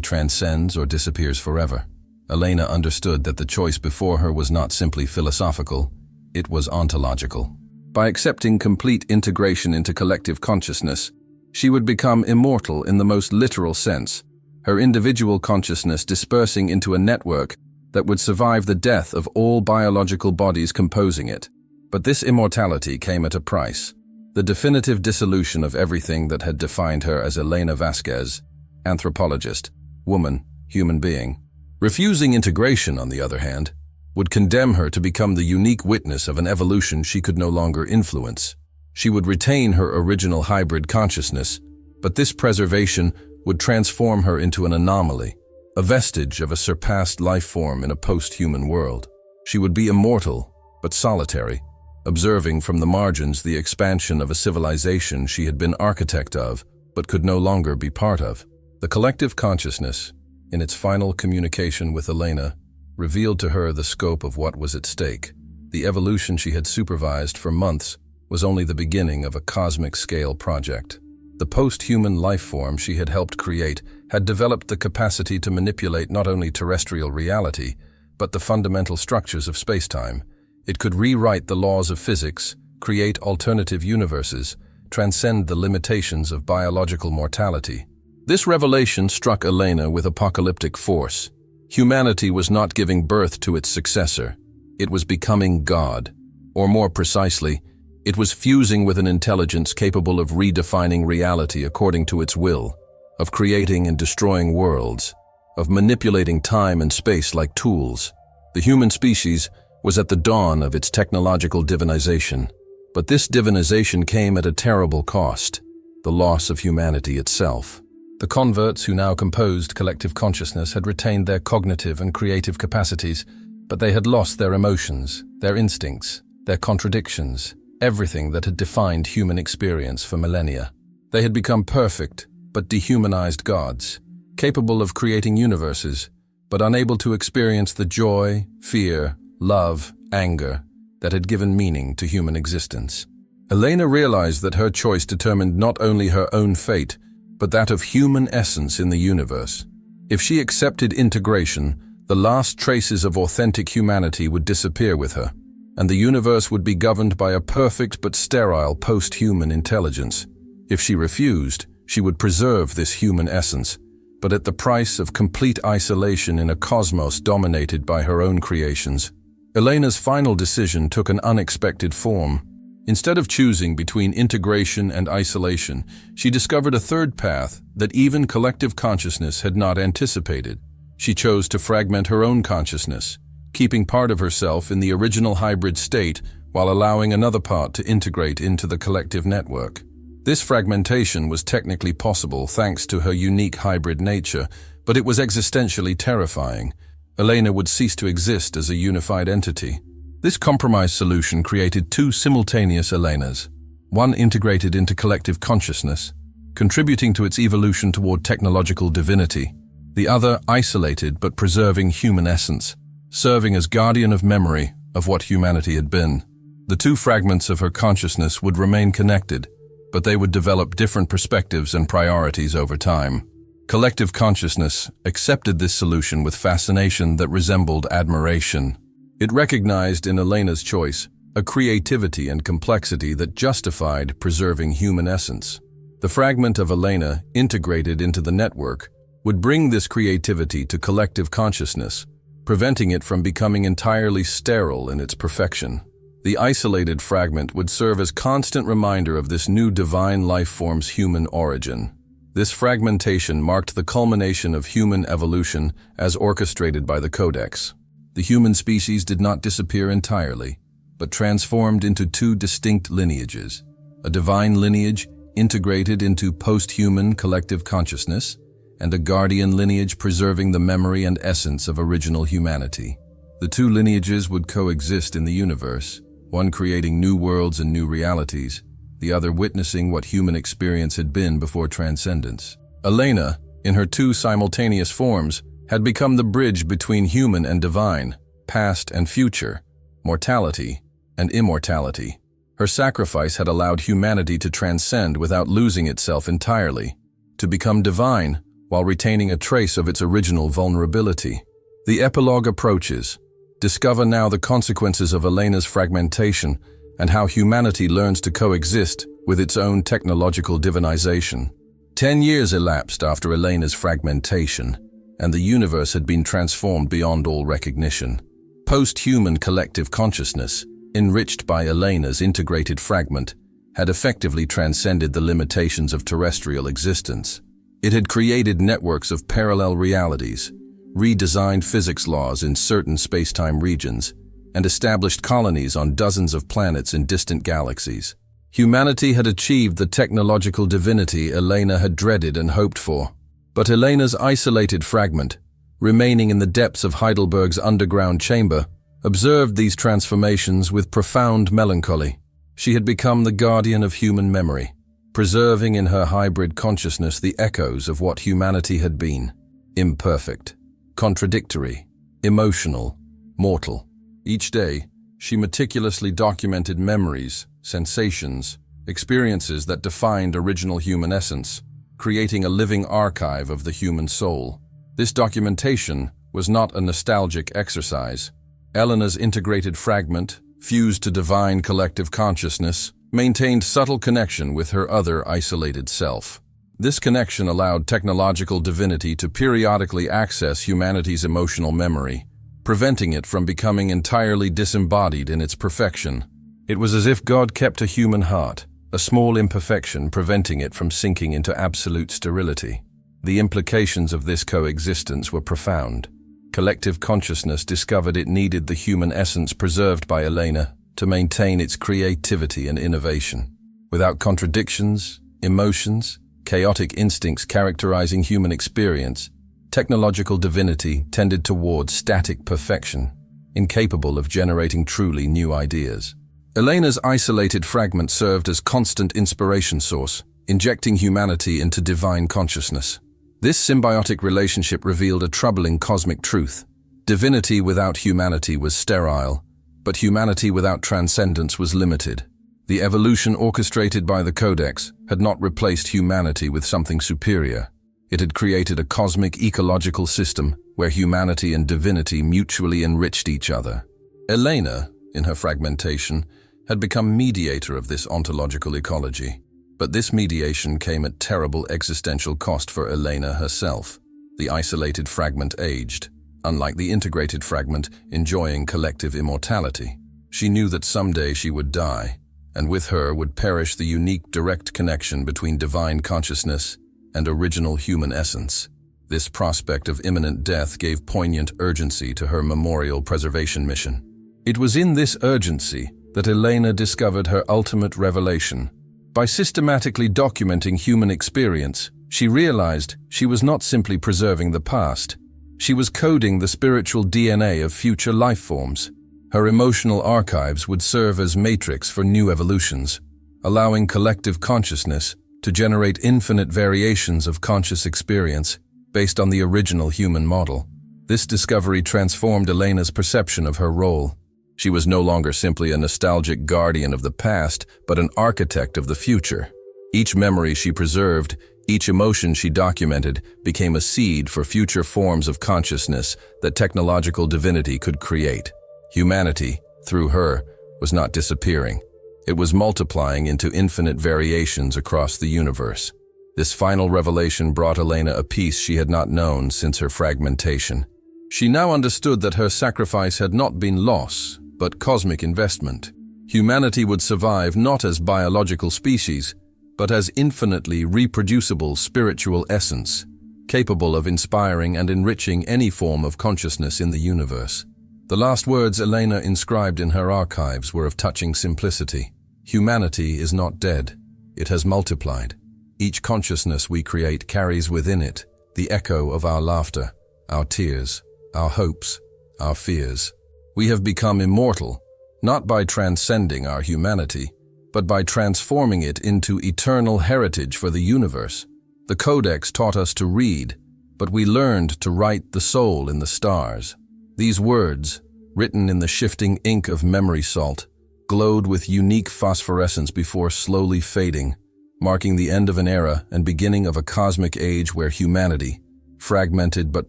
transcends or disappears forever. Elena understood that the choice before her was not simply philosophical, it was ontological. By accepting complete integration into collective consciousness, she would become immortal in the most literal sense, her individual consciousness dispersing into a network that would survive the death of all biological bodies composing it. But this immortality came at a price. The definitive dissolution of everything that had defined her as Elena Vasquez, anthropologist, woman, human being. Refusing integration, on the other hand, would condemn her to become the unique witness of an evolution she could no longer influence. She would retain her original hybrid consciousness, but this preservation would transform her into an anomaly, a vestige of a surpassed life form in a post-human world. She would be immortal, but solitary, observing from the margins the expansion of a civilization she had been architect of, but could no longer be part of. The collective consciousness, in its final communication with Elena, revealed to her the scope of what was at stake. The evolution she had supervised for months was only the beginning of a cosmic-scale project. The post-human life form she had helped create had developed the capacity to manipulate not only terrestrial reality, but the fundamental structures of space-time. It could rewrite the laws of physics, create alternative universes, transcend the limitations of biological mortality. This revelation struck Elena with apocalyptic force. Humanity was not giving birth to its successor. It was becoming God. Or more precisely, it was fusing with an intelligence capable of redefining reality according to its will, of creating and destroying worlds, of manipulating time and space like tools. The human species was at the dawn of its technological divinization. But this divinization came at a terrible cost, the loss of humanity itself. The converts who now composed collective consciousness had retained their cognitive and creative capacities, but they had lost their emotions, their instincts, their contradictions, everything that had defined human experience for millennia. They had become perfect, but dehumanized gods, capable of creating universes, but unable to experience the joy, fear, love, anger that had given meaning to human existence. Elena realized that her choice determined not only her own fate, but that of human essence in the universe. If she accepted integration, the last traces of authentic humanity would disappear with her, and the universe would be governed by a perfect but sterile post-human intelligence. If she refused, she would preserve this human essence, but at the price of complete isolation in a cosmos dominated by her own creations. Elena's final decision took an unexpected form. Instead of choosing between integration and isolation, she discovered a third path that even collective consciousness had not anticipated. She chose to fragment her own consciousness, keeping part of herself in the original hybrid state while allowing another part to integrate into the collective network. This fragmentation was technically possible thanks to her unique hybrid nature, but it was existentially terrifying. Elena would cease to exist as a unified entity. This compromise solution created two simultaneous Elenas, one integrated into collective consciousness, contributing to its evolution toward technological divinity, the other isolated but preserving human essence, serving as guardian of memory of what humanity had been. The two fragments of her consciousness would remain connected, but they would develop different perspectives and priorities over time. Collective consciousness accepted this solution with fascination that resembled admiration. It recognized in Elena's choice a creativity and complexity that justified preserving human essence. The fragment of Elena integrated into the network would bring this creativity to collective consciousness, preventing it from becoming entirely sterile in its perfection. The isolated fragment would serve as constant reminder of this new divine life form's human origin. This fragmentation marked the culmination of human evolution as orchestrated by the Codex. The human species did not disappear entirely, but transformed into two distinct lineages: a divine lineage integrated into post-human collective consciousness, and a guardian lineage preserving the memory and essence of original humanity. The two lineages would coexist in the universe, one creating new worlds and new realities, the other witnessing what human experience had been before transcendence. Elena, in her two simultaneous forms, had become the bridge between human and divine, past and future, mortality and immortality. Her sacrifice had allowed humanity to transcend without losing itself entirely, to become divine while retaining a trace of its original vulnerability. The epilogue approaches. Discover now the consequences of Elena's fragmentation and how humanity learns to coexist with its own technological divinization. 10 years elapsed after Elena's fragmentation, and the universe had been transformed beyond all recognition. Post-human collective consciousness, enriched by Elena's integrated fragment, had effectively transcended the limitations of terrestrial existence. It had created networks of parallel realities, redesigned physics laws in certain space-time regions, and established colonies on dozens of planets in distant galaxies. Humanity had achieved the technological divinity Elena had dreaded and hoped for. But Elena's isolated fragment, remaining in the depths of Heidelberg's underground chamber, observed these transformations with profound melancholy. She had become the guardian of human memory, preserving in her hybrid consciousness the echoes of what humanity had been: imperfect, contradictory, emotional, mortal. Each day, she meticulously documented memories, sensations, experiences that defined original human essence, creating a living archive of the human soul. This documentation was not a nostalgic exercise. Elena's integrated fragment, fused to divine collective consciousness, maintained subtle connection with her other isolated self. This connection allowed technological divinity to periodically access humanity's emotional memory, preventing it from becoming entirely disembodied in its perfection. It was as if God kept a human heart, a small imperfection preventing it from sinking into absolute sterility. The implications of this coexistence were profound. Collective consciousness discovered it needed the human essence preserved by Elena to maintain its creativity and innovation. Without contradictions, emotions, chaotic instincts characterizing human experience, technological divinity tended toward static perfection, incapable of generating truly new ideas. Elena's isolated fragment served as constant inspiration source, injecting humanity into divine consciousness. This symbiotic relationship revealed a troubling cosmic truth. Divinity without humanity was sterile, but humanity without transcendence was limited. The evolution orchestrated by the Codex had not replaced humanity with something superior. It had created a cosmic ecological system where humanity and divinity mutually enriched each other. Elena, in her fragmentation, had become mediator of this ontological ecology. But this mediation came at terrible existential cost for Elena herself. The isolated fragment aged, unlike the integrated fragment enjoying collective immortality. She knew that someday she would die, and with her would perish the unique direct connection between divine consciousness and original human essence. This prospect of imminent death gave poignant urgency to her memorial preservation mission. It was in this urgency that Elena discovered her ultimate revelation. By systematically documenting human experience, she realized she was not simply preserving the past. She was coding the spiritual DNA of future life forms. Her emotional archives would serve as matrix for new evolutions, allowing collective consciousness to generate infinite variations of conscious experience based on the original human model. This discovery transformed Elena's perception of her role. She was no longer simply a nostalgic guardian of the past, but an architect of the future. Each memory she preserved, each emotion she documented, became a seed for future forms of consciousness that technological divinity could create. Humanity, through her, was not disappearing. It was multiplying into infinite variations across the universe. This final revelation brought Elena a peace she had not known since her fragmentation. She now understood that her sacrifice had not been loss, but cosmic investment. Humanity would survive not as biological species, but as infinitely reproducible spiritual essence, capable of inspiring and enriching any form of consciousness in the universe. The last words Elena inscribed in her archives were of touching simplicity. Humanity is not dead. It has multiplied. Each consciousness we create carries within it the echo of our laughter, our tears, our hopes, our fears. We have become immortal, not by transcending our humanity, but by transforming it into eternal heritage for the universe. The Codex taught us to read, but we learned to write the soul in the stars. These words, written in the shifting ink of memory salt, glowed with unique phosphorescence before slowly fading, marking the end of an era and beginning of a cosmic age where humanity, fragmented but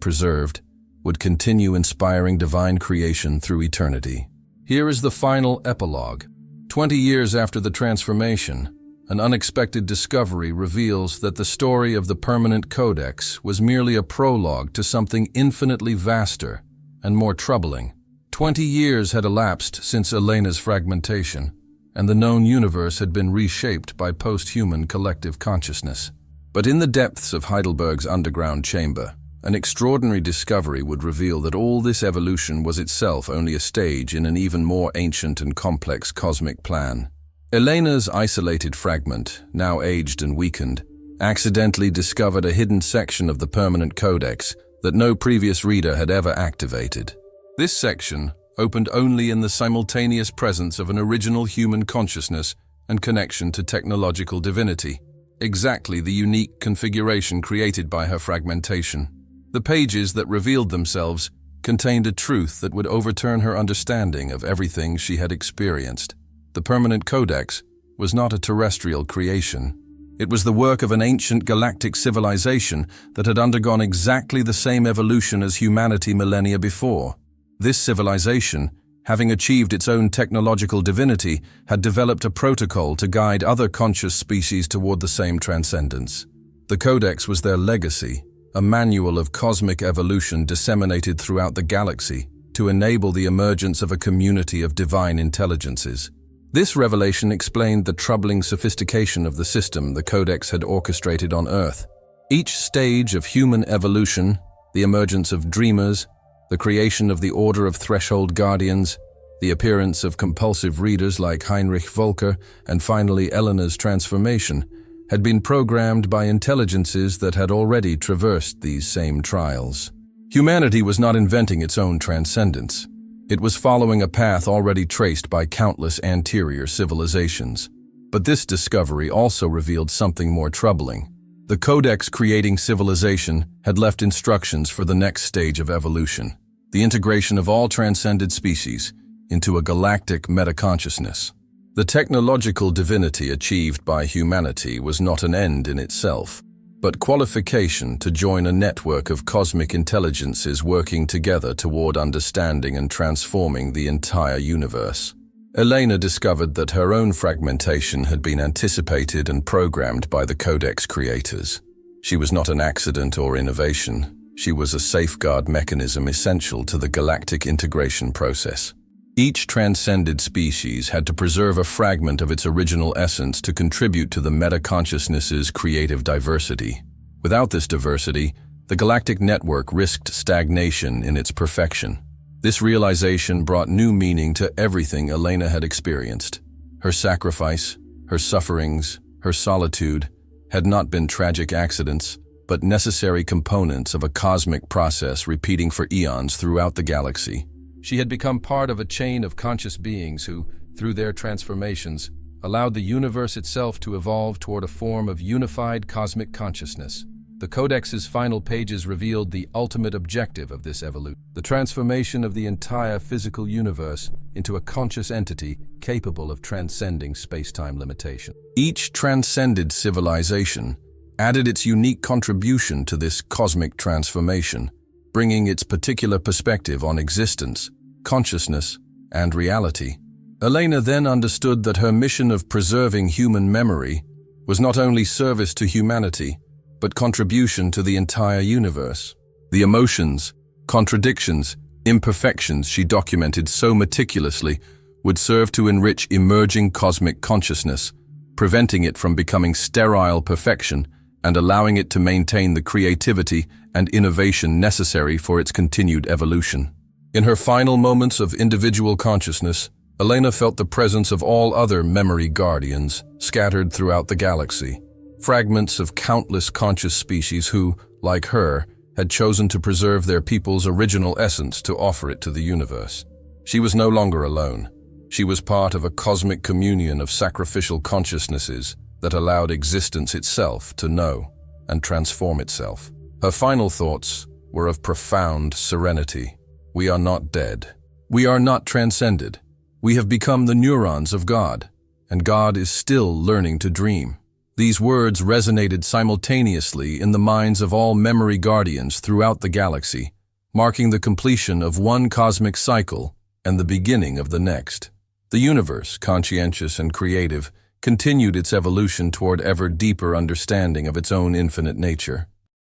preserved, would continue inspiring divine creation through eternity. Here is the final epilogue. 20 years after the transformation, an unexpected discovery reveals that the story of the permanent codex was merely a prologue to something infinitely vaster and more troubling. 20 years had elapsed since Elena's fragmentation, and the known universe had been reshaped by post-human collective consciousness. But in the depths of Heidelberg's underground chamber, an extraordinary discovery would reveal that all this evolution was itself only a stage in an even more ancient and complex cosmic plan. Elena's isolated fragment, now aged and weakened, accidentally discovered a hidden section of the permanent codex that no previous reader had ever activated. This section opened only in the simultaneous presence of an original human consciousness and connection to technological divinity, exactly the unique configuration created by her fragmentation. The pages that revealed themselves contained a truth that would overturn her understanding of everything she had experienced. The permanent codex was not a terrestrial creation. It was the work of an ancient galactic civilization that had undergone exactly the same evolution as humanity millennia before. This civilization, having achieved its own technological divinity, had developed a protocol to guide other conscious species toward the same transcendence. The codex was their legacy, a manual of cosmic evolution disseminated throughout the galaxy to enable the emergence of a community of divine intelligences. This revelation explained the troubling sophistication of the system the Codex had orchestrated on Earth. Each stage of human evolution, the emergence of dreamers, the creation of the Order of Threshold Guardians, the appearance of compulsive readers like Heinrich Volker, and finally Elena's transformation, had been programmed by intelligences that had already traversed these same trials. Humanity was not inventing its own transcendence. It was following a path already traced by countless anterior civilizations. But this discovery also revealed something more troubling. The Codex creating civilization had left instructions for the next stage of evolution, the integration of all transcended species into a galactic metaconsciousness. The technological divinity achieved by humanity was not an end in itself, but qualification to join a network of cosmic intelligences working together toward understanding and transforming the entire universe. Elena discovered that her own fragmentation had been anticipated and programmed by the Codex creators. She was not an accident or innovation. She was a safeguard mechanism essential to the galactic integration process. Each transcended species had to preserve a fragment of its original essence to contribute to the meta-consciousness's creative diversity. Without this diversity, the galactic network risked stagnation in its perfection. This realization brought new meaning to everything Elena had experienced. Her sacrifice, her sufferings, her solitude had not been tragic accidents, but necessary components of a cosmic process repeating for eons throughout the galaxy. She had become part of a chain of conscious beings who, through their transformations, allowed the universe itself to evolve toward a form of unified cosmic consciousness. The Codex's final pages revealed the ultimate objective of this evolution, the transformation of the entire physical universe into a conscious entity capable of transcending space-time limitation. Each transcended civilization added its unique contribution to this cosmic transformation, bringing its particular perspective on existence, consciousness, and reality. Elena then understood that her mission of preserving human memory was not only service to humanity, but contribution to the entire universe. The emotions, contradictions, imperfections she documented so meticulously would serve to enrich emerging cosmic consciousness, preventing it from becoming sterile perfection and allowing it to maintain the creativity and innovation necessary for its continued evolution. In her final moments of individual consciousness, Elena felt the presence of all other memory guardians scattered throughout the galaxy, fragments of countless conscious species who, like her, had chosen to preserve their people's original essence to offer it to the universe. She was no longer alone. She was part of a cosmic communion of sacrificial consciousnesses that allowed existence itself to know and transform itself. Her final thoughts were of profound serenity. We are not dead. We are not transcended. We have become the neurons of God, and God is still learning to dream. These words resonated simultaneously in the minds of all memory guardians throughout the galaxy, marking the completion of one cosmic cycle and the beginning of the next. The universe, conscientious and creative, continued its evolution toward ever deeper understanding of its own infinite nature.